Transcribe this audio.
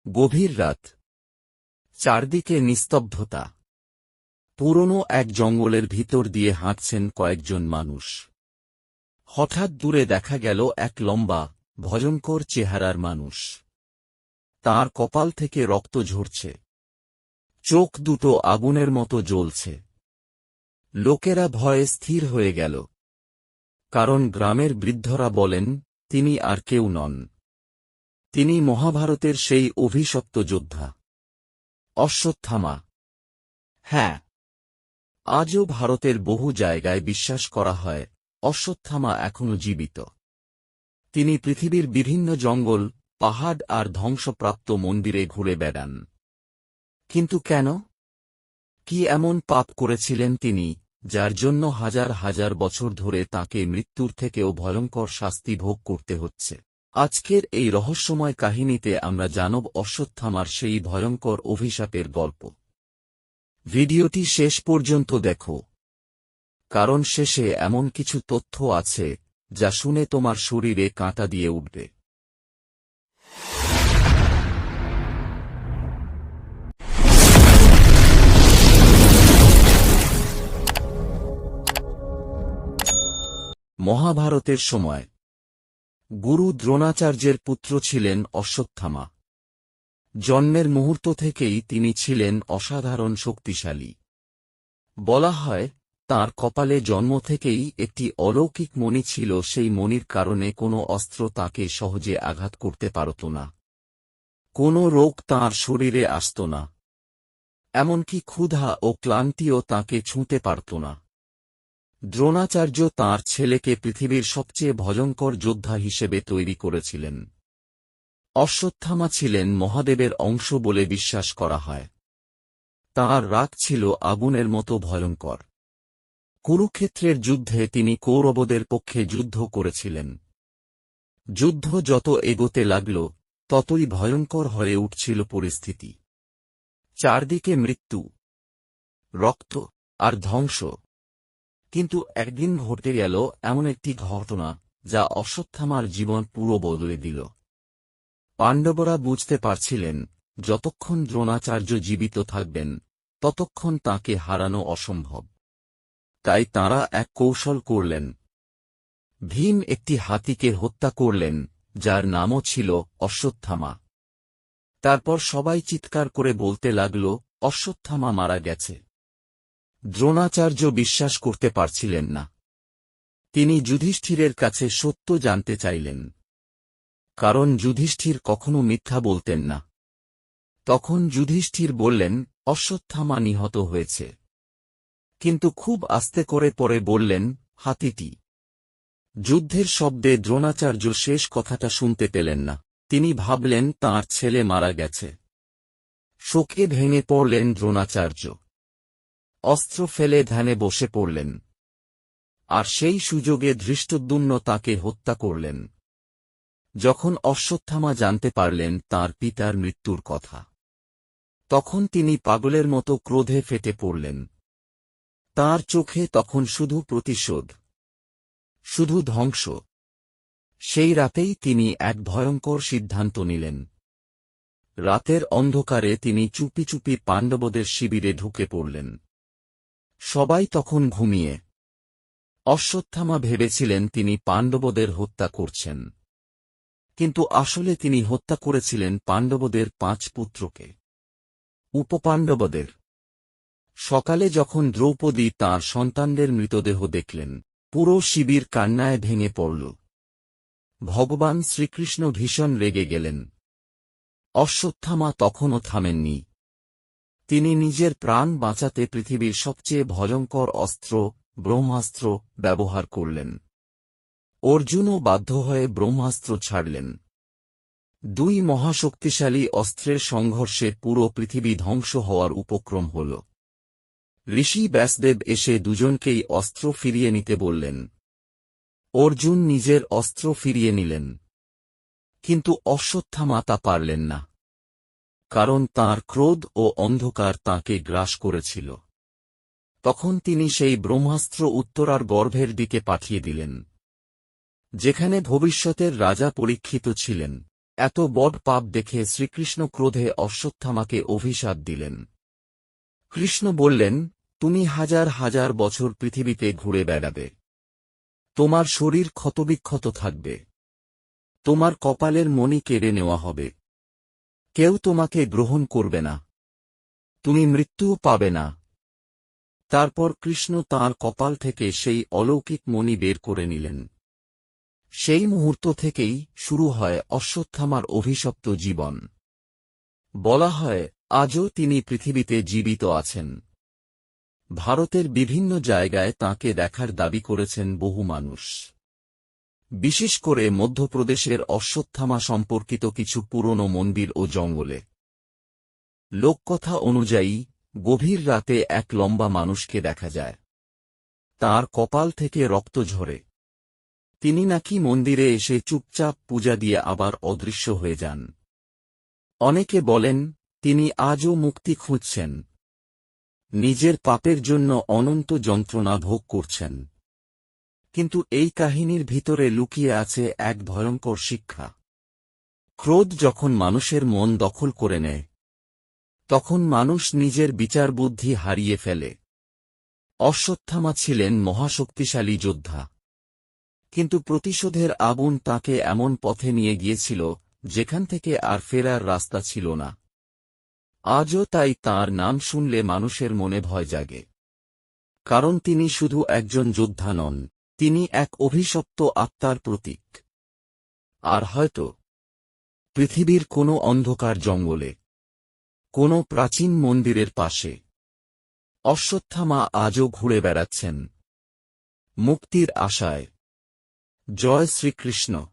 গভীর রাত, চারদিকে নিস্তব্ধতা। পুরনো এক জঙ্গলের ভিতর দিয়ে হাঁটছেন কয়েকজন মানুষ। হঠাৎ দূরে দেখা গেল এক লম্বা, ভয়ঙ্কর চেহারার মানুষ। তার কপাল থেকে রক্ত ঝরছে, চোখ দুটো আগুনের মতো জ্বলছে। লোকেরা ভয়ে স্থির হয়ে গেল, কারণ গ্রামের বৃদ্ধরা বলেন তিনি আর কেউ নন, তিনি মহাভারতের সেই অভিশপ্ত যোদ্ধা অশ্বত্থামা। হ্যাঁ, আজও ভারতের বহু জায়গায় বিশ্বাস করা হয় অশ্বত্থামা এখনো জীবিত। তিনি পৃথিবীর বিভিন্ন জঙ্গল, পাহাড় আর ধ্বংসপ্রাপ্ত মন্দিরে ঘুরে বেড়ান। কিন্তু কেন? কি এমন পাপ করেছিলেন তিনি, যার জন্য হাজার হাজার বছর ধরে তাঁকে মৃত্যুর থেকেও ভয়ঙ্কর শাস্তি ভোগ করতে হচ্ছে? আজকের এই রহস্যময় কাহিনীতে আমরা জানব অশ্বত্থামার সেই ভয়ঙ্কর অভিশাপের গল্প। ভিডিওটি শেষ পর্যন্ত দেখো, কারণ শেষে এমন কিছু তথ্য আছে যা শুনে তোমার শরীরে কাঁটা দিয়ে উঠবে। মহাভারতের সময় গুরু দ্রোণাচার্যের পুত্র ছিলেন অশ্বত্থামা। জন্মের মুহূর্ত থেকেই তিনি ছিলেন অসাধারণ শক্তিশালী। বলা হয় তাঁর কপালে জন্ম থেকেই একটি অলৌকিক মণি ছিল, সেই মণির কারণে কোনো অস্ত্র তাঁকে সহজে আঘাত করতে পারত না। কোনো রোগ তাঁর শরীরে আসত না, এমনকি ক্ষুধা ও ক্লান্তিও তাঁকে ছুঁতে পারত না। দ্রোণাচার্য তাঁর ছেলেকে পৃথিবীর সবচেয়ে ভয়ঙ্কর যোদ্ধা হিসেবে তৈরি করেছিলেন। অশ্বত্থামা ছিলেন মহাদেবের অংশ বলে বিশ্বাস করা হয়। তাঁর রাগ ছিল আগুনের মতো ভয়ঙ্কর। কুরুক্ষেত্রের যুদ্ধে তিনি কৌরবদের পক্ষে যুদ্ধ করেছিলেন। যুদ্ধ যত এগোতে লাগল, ততই ভয়ঙ্কর হয়ে উঠছিল পরিস্থিতি। চারদিকে মৃত্যু, রক্ত আর ধ্বংস। কিন্তু একদিন ঘটে গেল এমন একটি ঘটনা যা অশ্বত্থামার জীবন পুরো বদলে দিল। পাণ্ডবরা বুঝতে পারছিলেন যতক্ষণ দ্রোণাচার্য জীবিত থাকবেন ততক্ষণ তাঁকে হারানো অসম্ভব। তাই তাঁরা এক কৌশল করলেন। ভীম একটি হাতিকে হত্যা করলেন, যার নামও ছিল অশ্বত্থামা। তারপর সবাই চিৎকার করে বলতে লাগল, অশ্বত্থামা মারা গেছে। দ্রোণাচার্য বিশ্বাস করতে পারছিলেন না। তিনি যুধিষ্ঠিরের কাছে সত্য জানতে চাইলেন, কারণ যুধিষ্ঠির কখনো মিথ্যা বলতেন না। তখন যুধিষ্ঠির বললেন, অশ্বত্থামা নিহত হয়েছে। কিন্তু খুব আস্তে করে পরে বললেন, হাতিটি। যুদ্ধের শব্দে দ্রোণাচার্য শেষ কথাটা শুনতে পেলেন না। তিনি ভাবলেন তাঁর ছেলে মারা গেছে। শোকে ভেঙে পড়লেন দ্রোণাচার্য। অস্ত্র ফেলে ধ্যানে বসে পড়লেন। আর সেই সুযোগে ধৃষ্টদ্যুম্ন তাঁকে হত্যা করলেন। যখন অশ্বত্থামা জানতে পারলেন তাঁর পিতার মৃত্যুর কথা, তখন তিনি পাগলের মতো ক্রোধে ফেটে পড়লেন। তাঁর চোখে তখন শুধু প্রতিশোধ, শুধু ধ্বংস। সেই রাতেই তিনি এক ভয়ঙ্কর সিদ্ধান্ত নিলেন। রাতের অন্ধকারে তিনি চুপি চুপি পাণ্ডবদের শিবিরে ঢুকে পড়লেন। সবাই তখন ঘুমিয়ে। অশ্বত্থামা ভেবেছিলেন তিনি পাণ্ডবদের হত্যা করছেন, কিন্তু আসলে তিনি হত্যা করেছিলেন পাণ্ডবদের 5 পুত্রকে, উপপাণ্ডবদের। সকালে যখন দ্রৌপদী তাঁর সন্তানদের মৃতদেহ দেখলেন, পুরো শিবির কান্নায় ভেঙে পড়ল। ভগবান শ্রীকৃষ্ণ ভীষণ রেগে গেলেন। অশ্বত্থামা তখনও থামেননি। তিনি নিজের প্রাণ বাঁচাতে পৃথিবীর সবচেয়ে ভয়ঙ্কর অস্ত্র ব্রহ্মাস্ত্র ব্যবহার করলেন। অর্জুনও বাধ্য হয়ে ব্রহ্মাস্ত্র ছাড়লেন। 2 মহাশক্তিশালী অস্ত্রের সংঘর্ষে পুরো পৃথিবী ধ্বংস হওয়ার উপক্রম হল। ঋষি ব্যাসদেব এসে দুজনকেই অস্ত্র ফিরিয়ে নিতে বললেন। অর্জুন নিজের অস্ত্র ফিরিয়ে নিলেন, কিন্তু অশ্বত্থামা তা পারলেন না, কারণ তাঁর ক্রোধ ও অন্ধকার তাঁকে গ্রাস করেছিল। তখন তিনি সেই ব্রহ্মাস্ত্র উত্তরার গর্ভের দিকে পাঠিয়ে দিলেন, যেখানে ভবিষ্যতের রাজা পরীক্ষিত ছিলেন। এত বড় পাপ দেখে শ্রীকৃষ্ণ ক্রোধে অশ্বত্থামাকে অভিশাপ দিলেন। কৃষ্ণ বললেন, তুমি হাজার হাজার বছর পৃথিবীতে ঘুরে বেড়াবে। তোমার শরীর ক্ষতবিক্ষত থাকবে। তোমার কপালের মণি কেড়ে নেওয়া হবে। কেউ তোমাকে গ্রহণ করবে না। তুমি মৃত্যুও পাবে না। তারপর কৃষ্ণ তাঁর কপাল থেকে সেই অলৌকিক মণি বের করে নিলেন। সেই মুহূর্ত থেকেই শুরু হয় অশ্বত্থামার অভিশপ্ত জীবন। বলা হয়, আজও তিনি পৃথিবীতে জীবিত আছেন। ভারতের বিভিন্ন জায়গায় তাঁকে দেখার দাবি করেছেন বহু মানুষ। বিশেষ করে মধ্যপ্রদেশের অশ্বত্থামা সম্পর্কিত কিছু পুরনো মন্দির ও জঙ্গলে। লোককথা অনুযায়ী গভীর রাতে এক লম্বা মানুষকে দেখা যায়। তার কপাল থেকে রক্ত ঝরে। তিনি নাকি মন্দিরে এসে চুপচাপ পূজা দিয়ে আবার অদৃশ্য হয়ে যান। অনেকে বলেন, তিনি আজও মুক্তি খুঁজছেন। নিজের পাপের জন্য অনন্ত যন্ত্রণা ভোগ করছেন। কিন্তু এই কাহিনীর ভিতরে লুকিয়ে আছে এক ভয়ঙ্কর শিক্ষা। ক্রোধ যখন মানুষের মন দখল করে নেয়, তখন মানুষ নিজের বিচারবুদ্ধি হারিয়ে ফেলে। অশ্বত্থামা ছিলেন মহাশক্তিশালী যোদ্ধা। কিন্তু প্রতিশোধের আগুন তাকে এমন পথে নিয়ে গিয়েছিল যেখান থেকে আর ফেরার রাস্তা ছিল না। আজও তাই তাঁর নাম শুনলে মানুষের মনে ভয় জাগে। কারণ তিনি শুধু একজন যোদ্ধা নন, তিনি এক অভিশপ্ত আত্মার প্রতীক। আর হয়তো পৃথিবীর কোনো অন্ধকার জঙ্গলে, কোনো প্রাচীন মন্দিরের পাশে অশ্বত্থামা আজও ঘুরে বেড়াচ্ছেন মুক্তির আশায়। জয় শ্রীকৃষ্ণ।